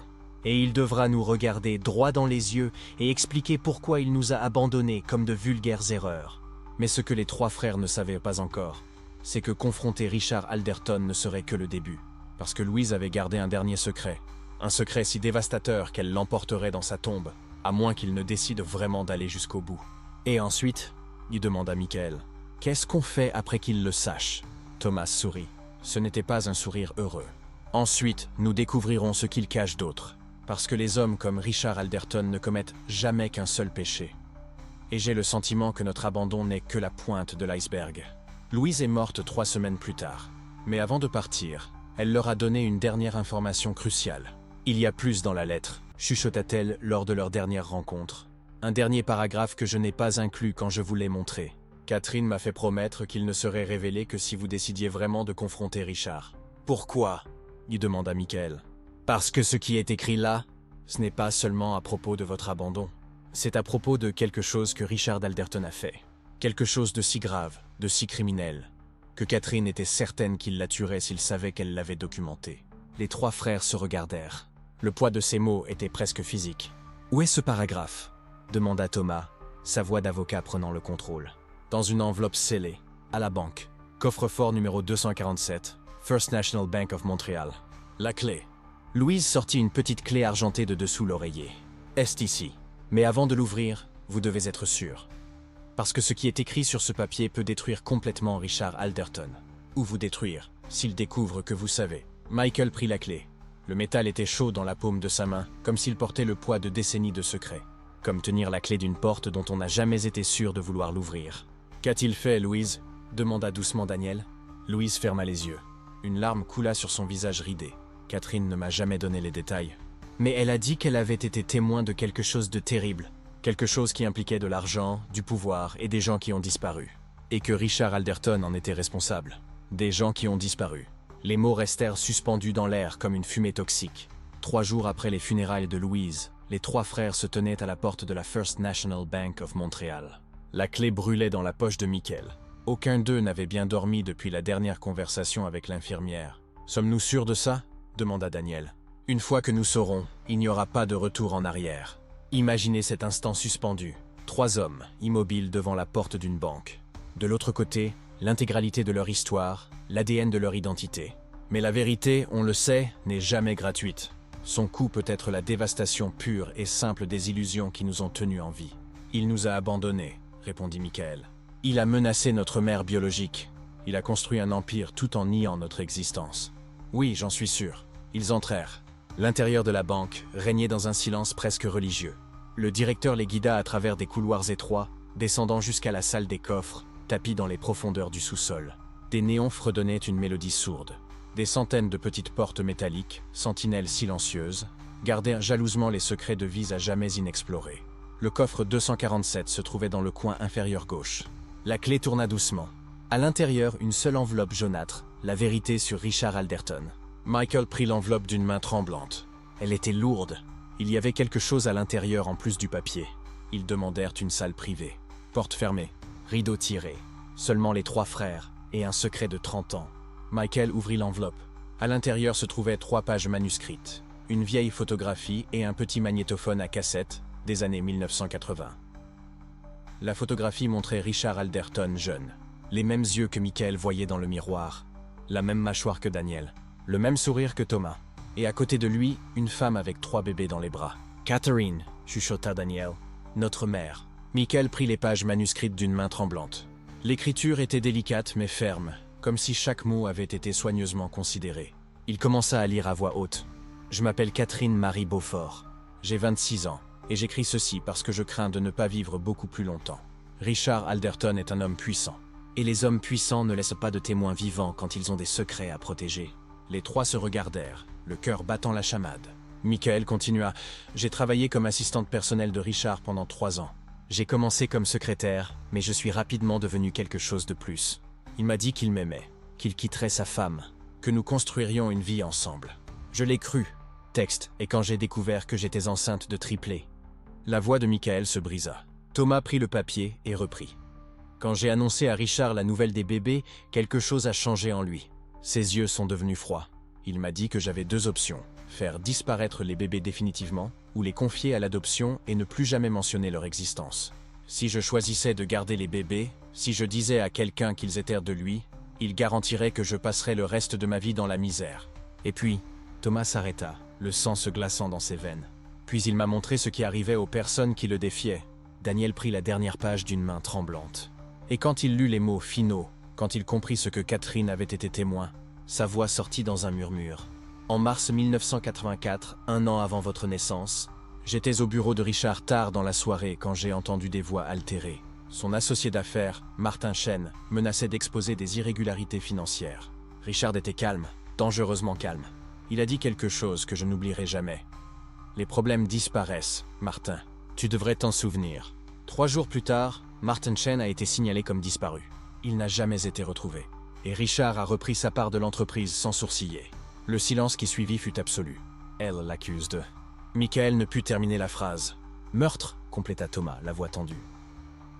Speaker 1: Et il devra nous regarder droit dans les yeux et expliquer pourquoi il nous a abandonnés comme de vulgaires erreurs. Mais ce que les trois frères ne savaient pas encore, c'est que confronter Richard Alderton ne serait que le début. Parce que Louise avait gardé un dernier secret. Un secret si dévastateur qu'elle l'emporterait dans sa tombe, à moins qu'il ne décide vraiment d'aller jusqu'au bout. Et ensuite, il demanda Michael, « Qu'est-ce qu'on fait après qu'il le sache ?» Thomas sourit. Ce n'était pas un sourire heureux. « Ensuite, nous découvrirons ce qu'il cache d'autre. Parce que les hommes comme Richard Alderton ne commettent jamais qu'un seul péché. Et j'ai le sentiment que notre abandon n'est que la pointe de l'iceberg. » Louise est morte 3 semaines plus tard. Mais avant de partir, elle leur a donné une dernière information cruciale. « Il y a plus dans la lettre », chuchota-t-elle lors de leur dernière rencontre. « Un dernier paragraphe que je n'ai pas inclus quand je vous l'ai montré. Catherine m'a fait promettre qu'il ne serait révélé que si vous décidiez vraiment de confronter Richard. »« Pourquoi ?» lui demanda Michael. « Parce que ce qui est écrit là, ce n'est pas seulement à propos de votre abandon. C'est à propos de quelque chose que Richard Alderton a fait. Quelque chose de si grave, de si criminel, que Catherine était certaine qu'il la tuerait s'il savait qu'elle l'avait documenté. » Les trois frères se regardèrent. Le poids de ces mots était presque physique. « Où est ce paragraphe ?» demanda Thomas, sa voix d'avocat prenant le contrôle. « Dans une enveloppe scellée, à la banque. Coffre-fort numéro 247, First National Bank of Montreal. La clé. » Louise sortit une petite clé argentée de dessous l'oreiller. « Est ici. Mais avant de l'ouvrir, vous devez être sûr. Parce que ce qui est écrit sur ce papier peut détruire complètement Richard Alderton. Ou vous détruire, s'il découvre que vous savez. » Michael prit la clé. Le métal était chaud dans la paume de sa main, comme s'il portait le poids de décennies de secrets. Comme tenir la clé d'une porte dont on n'a jamais été sûr de vouloir l'ouvrir. « Qu'a-t-il fait, Louise ?» demanda doucement Daniel. Louise ferma les yeux. Une larme coula sur son visage ridé. Catherine ne m'a jamais donné les détails. Mais elle a dit qu'elle avait été témoin de quelque chose de terrible. Quelque chose qui impliquait de l'argent, du pouvoir et des gens qui ont disparu. Et que Richard Alderton en était responsable. Des gens qui ont disparu. Les mots restèrent suspendus dans l'air comme une fumée toxique. 3 jours après les funérailles de Louise, les 3 frères se tenaient à la porte de la First National Bank of Montreal. La clé brûlait dans la poche de Michael. Aucun d'eux n'avait bien dormi depuis la dernière conversation avec l'infirmière. « Sommes-nous sûrs de ça ?» demanda Daniel. « Une fois que nous saurons, il n'y aura pas de retour en arrière. » Imaginez cet instant suspendu. 3 hommes, immobiles devant la porte d'une banque. De l'autre côté, l'intégralité de leur histoire, l'ADN de leur identité. Mais la vérité, on le sait, n'est jamais gratuite. Son coût peut être la dévastation pure et simple des illusions qui nous ont tenus en vie. « Il nous a abandonnés », répondit Michael. « Il a menacé notre mère biologique. Il a construit un empire tout en niant notre existence. » Oui, j'en suis sûr. Ils entrèrent. L'intérieur de la banque régnait dans un silence presque religieux. Le directeur les guida à travers des couloirs étroits, descendant jusqu'à la salle des coffres, tapis dans les profondeurs du sous-sol. Des néons fredonnaient une mélodie sourde. Des centaines de petites portes métalliques, sentinelles silencieuses, gardaient jalousement les secrets de vies à jamais inexplorés. Le coffre 247 se trouvait dans le coin inférieur gauche. La clé tourna doucement. À l'intérieur, une seule enveloppe jaunâtre, la vérité sur Richard Alderton. Michael prit l'enveloppe d'une main tremblante. Elle était lourde. Il y avait quelque chose à l'intérieur en plus du papier. Ils demandèrent une salle privée. Porte fermée, rideau tiré. Seulement les 3 frères et un secret de 30 ans. Michael ouvrit l'enveloppe. À l'intérieur se trouvaient 3 pages manuscrites, une vieille photographie et un petit magnétophone à cassette des années 1980. La photographie montrait Richard Alderton jeune. Les mêmes yeux que Michael voyait dans le miroir. La même mâchoire que Daniel. Le même sourire que Thomas. Et à côté de lui, une femme avec 3 bébés dans les bras. « Catherine » chuchota Daniel. « Notre mère. » Michael prit les pages manuscrites d'une main tremblante. L'écriture était délicate mais ferme, comme si chaque mot avait été soigneusement considéré. Il commença à lire à voix haute. « Je m'appelle Catherine Marie Beaufort. J'ai 26 ans, et j'écris ceci parce que je crains de ne pas vivre beaucoup plus longtemps. Richard Alderton est un homme puissant. Et les hommes puissants ne laissent pas de témoins vivants quand ils ont des secrets à protéger. » Les 3 se regardèrent, le cœur battant la chamade. Michael continua. « J'ai travaillé comme assistante personnelle de Richard pendant 3 ans. J'ai commencé comme secrétaire, mais je suis rapidement devenu quelque chose de plus. Il m'a dit qu'il m'aimait, qu'il quitterait sa femme, que nous construirions une vie ensemble. Je l'ai cru. » Texte, et quand j'ai découvert que j'étais enceinte de triplés. La voix de Michael se brisa. Thomas prit le papier et reprit. « Quand j'ai annoncé à Richard la nouvelle des bébés, quelque chose a changé en lui. Ses yeux sont devenus froids. Il m'a dit que j'avais 2 options. faire disparaître les bébés définitivement, ou les confier à l'adoption et ne plus jamais mentionner leur existence. Si je choisissais de garder les bébés, si je disais à quelqu'un qu'ils étaient de lui, il garantirait que je passerais le reste de ma vie dans la misère. Et puis, Thomas s'arrêta, le sang se glaçant dans ses veines. Puis il m'a montré ce qui arrivait aux personnes qui le défiaient. Daniel prit la dernière page d'une main tremblante. Et quand il lut les mots finaux, quand il comprit ce que Catherine avait été témoin, sa voix sortit dans un murmure. En mars 1984, un an avant votre naissance, j'étais au bureau de Richard tard dans la soirée quand j'ai entendu des voix altérées. Son associé d'affaires, Martin Chen, menaçait d'exposer des irrégularités financières. Richard était calme, dangereusement calme. Il a dit quelque chose que je n'oublierai jamais. Les problèmes disparaissent, Martin. Tu devrais t'en souvenir. 3 jours plus tard, Martin Chen a été signalé comme disparu. Il n'a jamais été retrouvé. Et Richard a repris sa part de l'entreprise sans sourciller. Le silence qui suivit fut absolu. Elle l'accuse de... Michael ne put terminer la phrase. Meurtre, compléta Thomas, la voix tendue.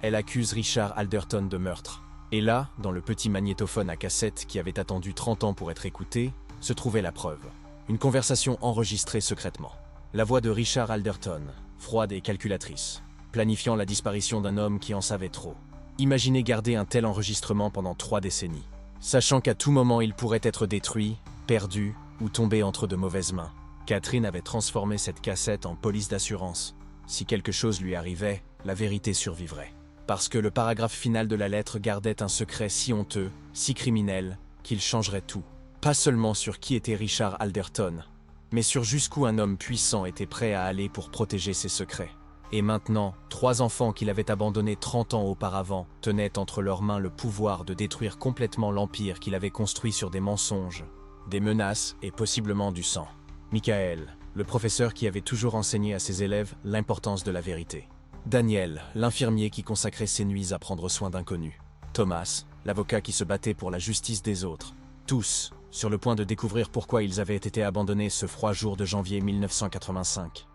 Speaker 1: Elle accuse Richard Alderton de meurtre. Et là, dans le petit magnétophone à cassette qui avait attendu 30 ans pour être écouté, se trouvait la preuve. Une conversation enregistrée secrètement. La voix de Richard Alderton, froide et calculatrice, planifiant la disparition d'un homme qui en savait trop. Imaginez garder un tel enregistrement pendant 3 décennies, sachant qu'à tout moment il pourrait être détruit, perdu ou tombé entre de mauvaises mains. Catherine avait transformé cette cassette en police d'assurance. Si quelque chose lui arrivait, la vérité survivrait. Parce que le paragraphe final de la lettre gardait un secret si honteux, si criminel, qu'il changerait tout. Pas seulement sur qui était Richard Alderton, mais sur jusqu'où un homme puissant était prêt à aller pour protéger ses secrets. Et maintenant, 3 enfants qu'il avait abandonnés 30 ans auparavant tenaient entre leurs mains le pouvoir de détruire complètement l'empire qu'il avait construit sur des mensonges, des menaces et possiblement du sang. Michael, le professeur qui avait toujours enseigné à ses élèves l'importance de la vérité. Daniel, l'infirmier qui consacrait ses nuits à prendre soin d'inconnus. Thomas, l'avocat qui se battait pour la justice des autres. Tous, sur le point de découvrir pourquoi ils avaient été abandonnés ce froid jour de janvier 1985.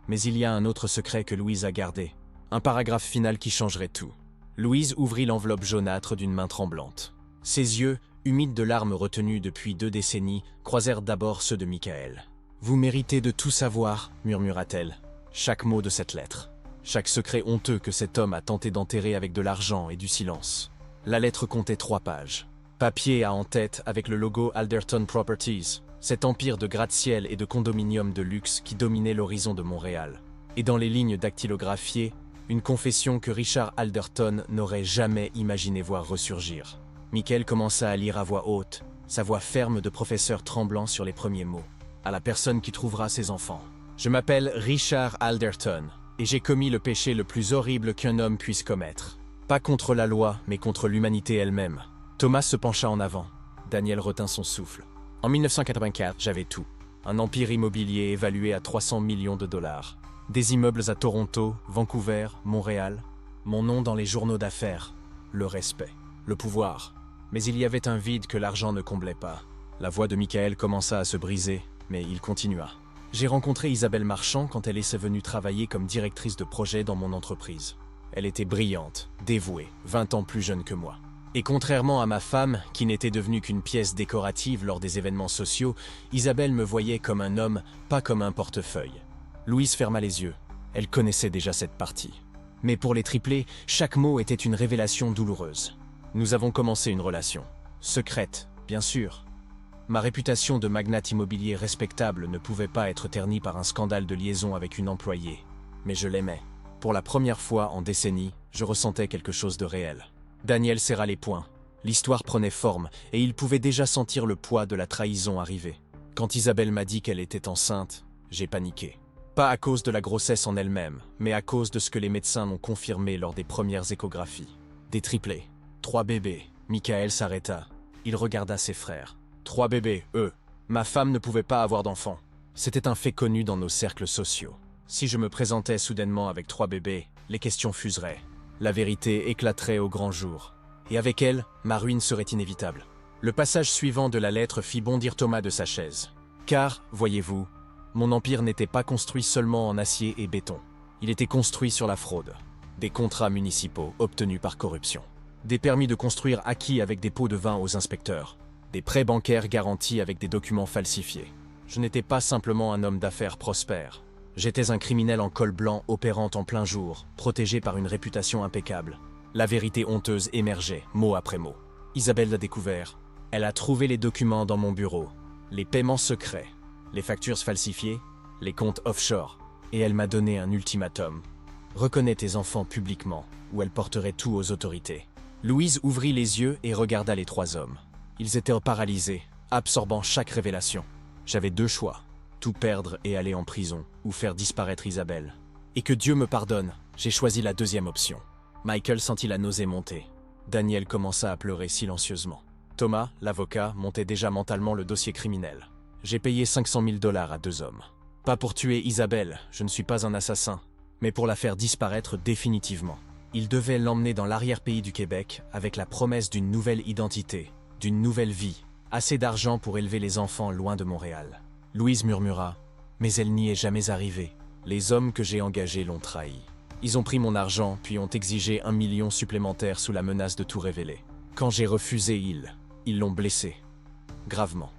Speaker 1: Mais il y a un autre secret que Louise a gardé. Un paragraphe final qui changerait tout. Louise ouvrit l'enveloppe jaunâtre d'une main tremblante. Ses yeux, humides de larmes retenues depuis 2 décennies, croisèrent d'abord ceux de Michael. « Vous méritez de tout savoir », murmura-t-elle. Chaque mot de cette lettre. Chaque secret honteux que cet homme a tenté d'enterrer avec de l'argent et du silence. La lettre comptait 3 pages. Papier à en tête avec le logo Alderton Properties, cet empire de gratte-ciel et de condominiums de luxe qui dominait l'horizon de Montréal. Et dans les lignes dactylographiées, une confession que Richard Alderton n'aurait jamais imaginé voir ressurgir. Michael commença à lire à voix haute, sa voix ferme de professeur tremblant sur les premiers mots. À la personne qui trouvera ses enfants. Je m'appelle Richard Alderton, et j'ai commis le péché le plus horrible qu'un homme puisse commettre. Pas contre la loi, mais contre l'humanité elle-même. Thomas se pencha en avant. Daniel retint son souffle. En 1984, j'avais tout. Un empire immobilier évalué à 300 millions de dollars. Des immeubles à Toronto, Vancouver, Montréal. Mon nom dans les journaux d'affaires. Le respect. Le pouvoir. Mais il y avait un vide que l'argent ne comblait pas. La voix de Michael commença à se briser, mais il continua. J'ai rencontré Isabelle Marchand quand elle est venue travailler comme directrice de projet dans mon entreprise. Elle était brillante, dévouée, 20 ans plus jeune que moi. Et contrairement à ma femme, qui n'était devenue qu'une pièce décorative lors des événements sociaux, Isabelle me voyait comme un homme, pas comme un portefeuille. Louise ferma les yeux. Elle connaissait déjà cette partie. Mais pour les triplés, chaque mot était une révélation douloureuse. Nous avons commencé une relation. Secrète, bien sûr. Ma réputation de magnate immobilier respectable ne pouvait pas être ternie par un scandale de liaison avec une employée. Mais je l'aimais. Pour la première fois en décennies, je ressentais quelque chose de réel. Daniel serra les poings. L'histoire prenait forme et il pouvait déjà sentir le poids de la trahison arriver. Quand Isabelle m'a dit qu'elle était enceinte, j'ai paniqué. Pas à cause de la grossesse en elle-même, mais à cause de ce que les médecins m'ont confirmé lors des premières échographies. Des triplés. 3 bébés. Michael s'arrêta. Il regarda ses frères. 3 bébés, eux. Ma femme ne pouvait pas avoir d'enfants. C'était un fait connu dans nos cercles sociaux. Si je me présentais soudainement avec 3 bébés, les questions fuseraient. La vérité éclaterait au grand jour. Et avec elle, ma ruine serait inévitable. Le passage suivant de la lettre fit bondir Thomas de sa chaise. Car, voyez-vous, mon empire n'était pas construit seulement en acier et béton. Il était construit sur la fraude. Des contrats municipaux obtenus par corruption. Des permis de construire acquis avec des pots de vin aux inspecteurs. Des prêts bancaires garantis avec des documents falsifiés. Je n'étais pas simplement un homme d'affaires prospère. J'étais un criminel en col blanc opérant en plein jour, protégé par une réputation impeccable. La vérité honteuse émergeait, mot après mot. Isabelle l'a découvert. Elle a trouvé les documents dans mon bureau, les paiements secrets, les factures falsifiées, les comptes offshore, et elle m'a donné un ultimatum. Reconnais tes enfants publiquement, ou elle porterait tout aux autorités. Louise ouvrit les yeux et regarda les trois hommes. Ils étaient paralysés, absorbant chaque révélation. J'avais deux choix, tout perdre et aller en prison, ou faire disparaître Isabelle. Et que Dieu me pardonne, j'ai choisi la deuxième option. Michael sentit la nausée monter. Daniel commença à pleurer silencieusement. Thomas, l'avocat, montait déjà mentalement le dossier criminel. J'ai payé 500 000 $ à deux hommes. Pas pour tuer Isabelle, je ne suis pas un assassin, mais pour la faire disparaître définitivement. Ils devaient l'emmener dans l'arrière-pays du Québec avec la promesse d'une nouvelle identité, d'une nouvelle vie, assez d'argent pour élever les enfants loin de Montréal. Louise murmura « Mais elle n'y est jamais arrivée. Les hommes que j'ai engagés l'ont trahi. Ils ont pris mon argent puis ont exigé 1 million supplémentaire sous la menace de tout révéler. Quand j'ai refusé, ils l'ont blessé, gravement,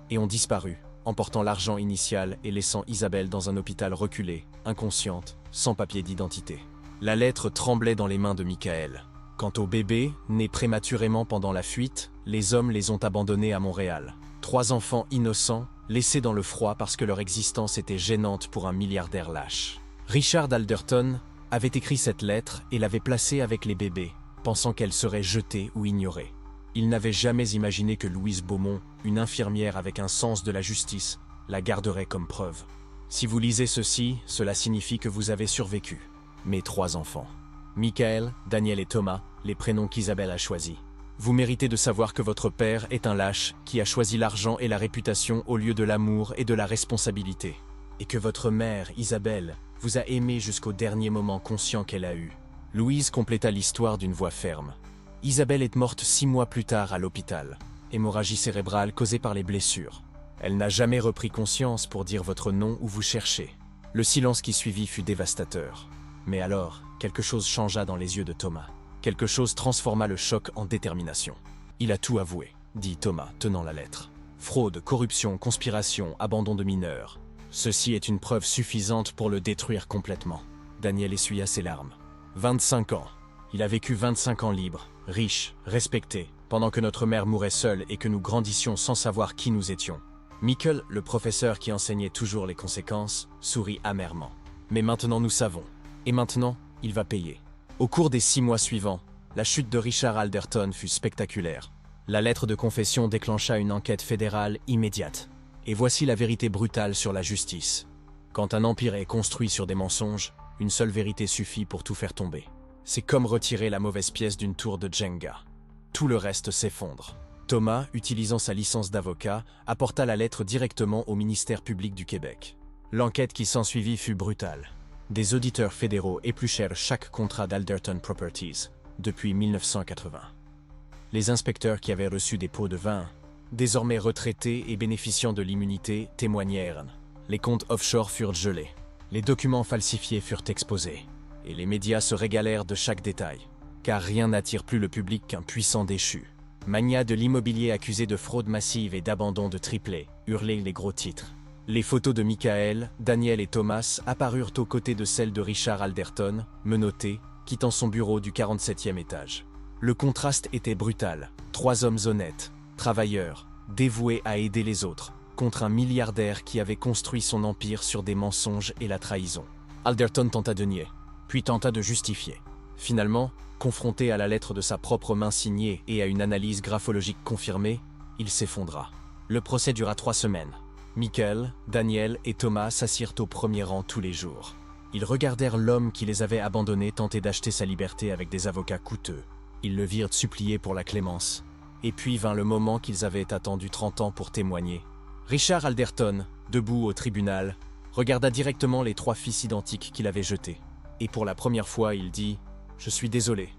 Speaker 1: et ont disparu, emportant l'argent initial et laissant Isabelle dans un hôpital reculé, inconsciente, sans papier d'identité. La lettre tremblait dans les mains de Michael. Quant aux bébés, nés prématurément pendant la fuite, les hommes les ont abandonnés à Montréal. 3 enfants innocents, laissés dans le froid parce que leur existence était gênante pour un milliardaire lâche. Richard Alderton avait écrit cette lettre et l'avait placée avec les bébés, pensant qu'elle serait jetée ou ignorée. Il n'avait jamais imaginé que Louise Beaumont, une infirmière avec un sens de la justice, la garderait comme preuve. Si vous lisez ceci, cela signifie que vous avez survécu. Mes 3 enfants. Michael, Daniel et Thomas, les prénoms qu'Isabelle a choisis. Vous méritez de savoir que votre père est un lâche qui a choisi l'argent et la réputation au lieu de l'amour et de la responsabilité. Et que votre mère, Isabelle, vous a aimé jusqu'au dernier moment conscient qu'elle a eu. Louise compléta l'histoire d'une voix ferme. Isabelle est morte 6 mois plus tard à l'hôpital. Hémorragie cérébrale causée par les blessures. Elle n'a jamais repris conscience pour dire votre nom ou vous chercher. Le silence qui suivit fut dévastateur. Mais alors, quelque chose changea dans les yeux de Thomas. Quelque chose transforma le choc en détermination. Il a tout avoué, dit Thomas, tenant la lettre. Fraude, corruption, conspiration, abandon de mineurs. Ceci est une preuve suffisante pour le détruire complètement. Daniel essuya ses larmes. 25 ans. Il a vécu 25 ans libre, riche, respecté, pendant que notre mère mourait seule et que nous grandissions sans savoir qui nous étions. Michael, le professeur qui enseignait toujours les conséquences, sourit amèrement. Mais maintenant nous savons. Et maintenant, il va payer. Au cours des 6 mois suivants, la chute de Richard Alderton fut spectaculaire. La lettre de confession déclencha une enquête fédérale immédiate. Et voici la vérité brutale sur la justice. Quand un empire est construit sur des mensonges, une seule vérité suffit pour tout faire tomber. C'est comme retirer la mauvaise pièce d'une tour de Jenga. Tout le reste s'effondre. Thomas, utilisant sa licence d'avocat, apporta la lettre directement au ministère public du Québec. L'enquête qui s'ensuivit fut brutale. Des auditeurs fédéraux épluchèrent chaque contrat d'Alderton Properties depuis 1980. Les inspecteurs qui avaient reçu des pots de vin, désormais retraités et bénéficiant de l'immunité, témoignèrent. Les comptes offshore furent gelés. Les documents falsifiés furent exposés. Et les médias se régalèrent de chaque détail. Car rien n'attire plus le public qu'un puissant déchu. Magnat de l'immobilier accusé de fraude massive et d'abandon de triplés, hurlaient les gros titres. Les photos de Michael, Daniel et Thomas apparurent aux côtés de celles de Richard Alderton, menotté, quittant son bureau du 47e étage. Le contraste était brutal. 3 hommes honnêtes, travailleurs, dévoués à aider les autres, contre un milliardaire qui avait construit son empire sur des mensonges et la trahison. Alderton tenta de nier, puis tenta de justifier. Finalement, confronté à la lettre de sa propre main signée et à une analyse graphologique confirmée, il s'effondra. Le procès dura 3 semaines. Michael, Daniel et Thomas s'assirent au premier rang tous les jours. Ils regardèrent l'homme qui les avait abandonnés tenter d'acheter sa liberté avec des avocats coûteux. Ils le virent supplier pour la clémence. Et puis vint le moment qu'ils avaient attendu 30 ans pour témoigner. Richard Alderton, debout au tribunal, regarda directement les 3 fils identiques qu'il avait jetés. Et pour la première fois, il dit « Je suis désolé.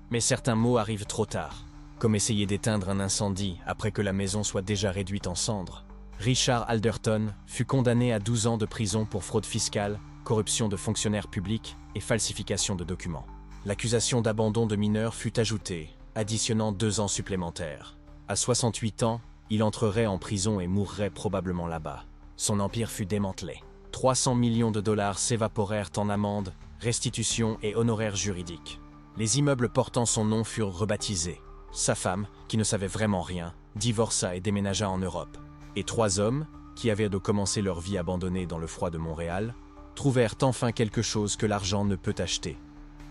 Speaker 1: Mais certains mots arrivent trop tard, comme essayer d'éteindre un incendie après que la maison soit déjà réduite en cendres. » Richard Alderton fut condamné à 12 ans de prison pour fraude fiscale, corruption de fonctionnaires publics et falsification de documents. L'accusation d'abandon de mineurs fut ajoutée, additionnant 2 ans supplémentaires. À 68 ans, Il entrerait en prison et mourrait probablement là-bas. Son empire fut démantelé. 300 millions de dollars s'évaporèrent en amendes, restitutions et honoraires juridiques. Les immeubles portant son nom furent rebaptisés. Sa femme, qui ne savait vraiment rien, divorça et déménagea en Europe. Et 3 hommes, qui avaient de commencer leur vie abandonnée dans le froid de Montréal, trouvèrent enfin quelque chose que l'argent ne peut acheter: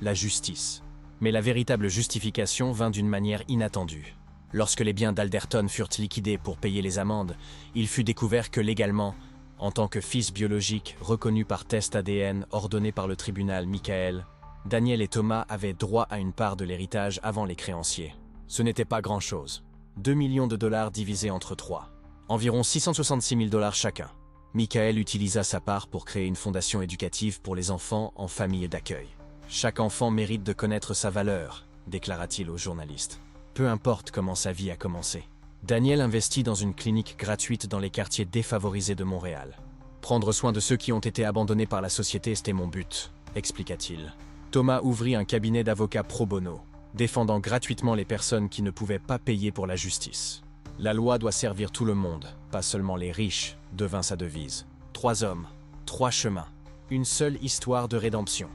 Speaker 1: la justice. Mais la véritable justification vint d'une manière inattendue. Lorsque les biens d'Alderton furent liquidés pour payer les amendes, il fut découvert que légalement, en tant que fils biologique reconnu par test ADN ordonné par le tribunal Michael, Daniel et Thomas avaient droit à une part de l'héritage avant les créanciers. Ce n'était pas grand-chose. 2 millions de dollars divisés entre 3. Environ 666 000 dollars chacun. Michael utilisa sa part pour créer une fondation éducative pour les enfants en famille d'accueil. Chaque enfant mérite de connaître sa valeur, déclara-t-il aux journalistes. Peu importe comment sa vie a commencé. Daniel investit dans une clinique gratuite dans les quartiers défavorisés de Montréal. Prendre soin de ceux qui ont été abandonnés par la société, c'était mon but, expliqua-t-il. Thomas ouvrit un cabinet d'avocats pro bono, défendant gratuitement les personnes qui ne pouvaient pas payer pour la justice. La loi doit servir tout le monde, pas seulement les riches, devint sa devise. 3 hommes, 3 chemins, une seule histoire de rédemption.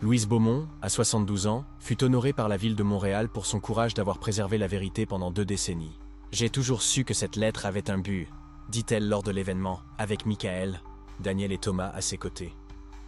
Speaker 1: Louise Beaumont, à 72 ans, fut honorée par la ville de Montréal pour son courage d'avoir préservé la vérité pendant 2 décennies. J'ai toujours su que cette lettre avait un but, dit-elle lors de l'événement, avec Michael, Daniel et Thomas à ses côtés.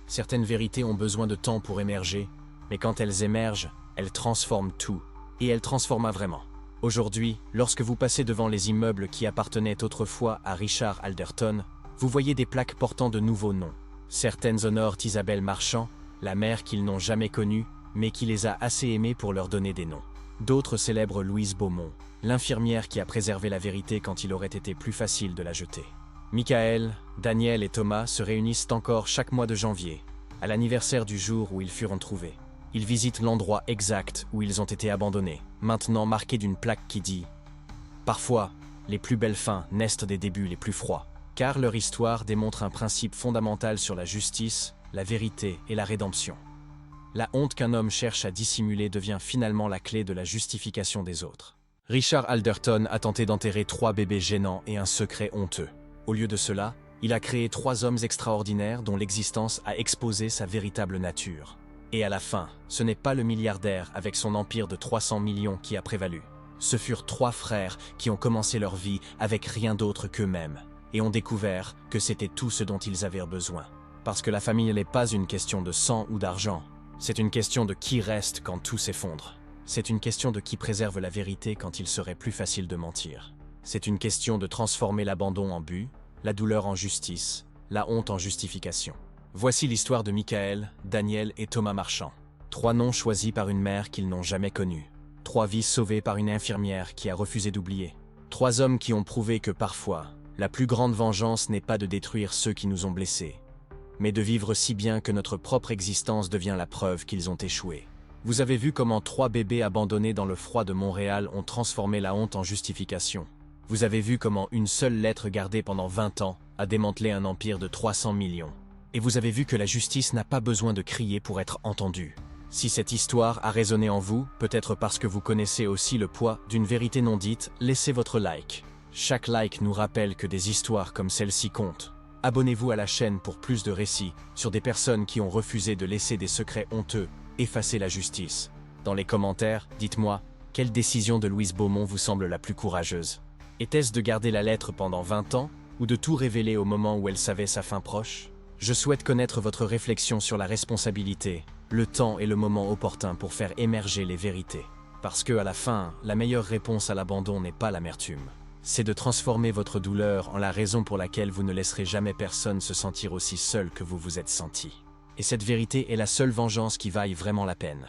Speaker 1: Certaines vérités ont besoin de temps pour émerger, mais quand elles émergent, elles transforment tout, et elle transforma vraiment. Aujourd'hui, lorsque vous passez devant les immeubles qui appartenaient autrefois à Richard Alderton, vous voyez des plaques portant de nouveaux noms. Certaines honorent Isabelle Marchand, la mère qu'ils n'ont jamais connue, mais qui les a assez aimés pour leur donner des noms. D'autres célèbrent Louise Beaumont, l'infirmière qui a préservé la vérité quand il aurait été plus facile de la jeter. Michael, Daniel et Thomas se réunissent encore chaque mois de janvier, à l'anniversaire du jour où ils furent trouvés. Ils visitent l'endroit exact où ils ont été abandonnés, maintenant marqué d'une plaque qui dit « Parfois, les plus belles fins naissent des débuts les plus froids », car leur histoire démontre un principe fondamental sur la justice, la vérité et la rédemption. La honte qu'un homme cherche à dissimuler devient finalement la clé de la justification des autres. Richard Alderton a tenté d'enterrer 3 bébés gênants et un secret honteux. Au lieu de cela, il a créé 3 hommes extraordinaires dont l'existence a exposé sa véritable nature. Et à la fin, ce n'est pas le milliardaire avec son empire de 300 millions qui a prévalu. Ce furent 3 frères qui ont commencé leur vie avec rien d'autre qu'eux-mêmes et ont découvert que c'était tout ce dont ils avaient besoin. Parce que la famille n'est pas une question de sang ou d'argent, c'est une question de qui reste quand tout s'effondre. C'est une question de qui préserve la vérité quand il serait plus facile de mentir. C'est une question de transformer l'abandon en but, la douleur en justice, la honte en justification. Voici l'histoire de Michael, Daniel et Thomas Marchand. 3 noms choisis par une mère qu'ils n'ont jamais connue. 3 vies sauvées par une infirmière qui a refusé d'oublier. 3 hommes qui ont prouvé que parfois, la plus grande vengeance n'est pas de détruire ceux qui nous ont blessés, mais de vivre si bien que notre propre existence devient la preuve qu'ils ont échoué. Vous avez vu comment 3 bébés abandonnés dans le froid de Montréal ont transformé la honte en justification. Vous avez vu comment une seule lettre gardée pendant 20 ans a démantelé un empire de 300 millions. Et vous avez vu que la justice n'a pas besoin de crier pour être entendue. Si cette histoire a résonné en vous, peut-être parce que vous connaissez aussi le poids d'une vérité non dite, laissez votre like. Chaque like nous rappelle que des histoires comme celle-ci comptent. Abonnez-vous à la chaîne pour plus de récits sur des personnes qui ont refusé de laisser des secrets honteux effacer la justice. Dans les commentaires, dites-moi, quelle décision de Louise Beaumont vous semble la plus courageuse? Était-ce de garder la lettre pendant 20 ans ou de tout révéler au moment où elle savait sa fin proche? Je souhaite connaître votre réflexion sur la responsabilité, le temps et le moment opportun pour faire émerger les vérités. Parce que, à la fin, la meilleure réponse à l'abandon n'est pas l'amertume. C'est de transformer votre douleur en la raison pour laquelle vous ne laisserez jamais personne se sentir aussi seul que vous vous êtes senti. Et cette vérité est la seule vengeance qui vaille vraiment la peine.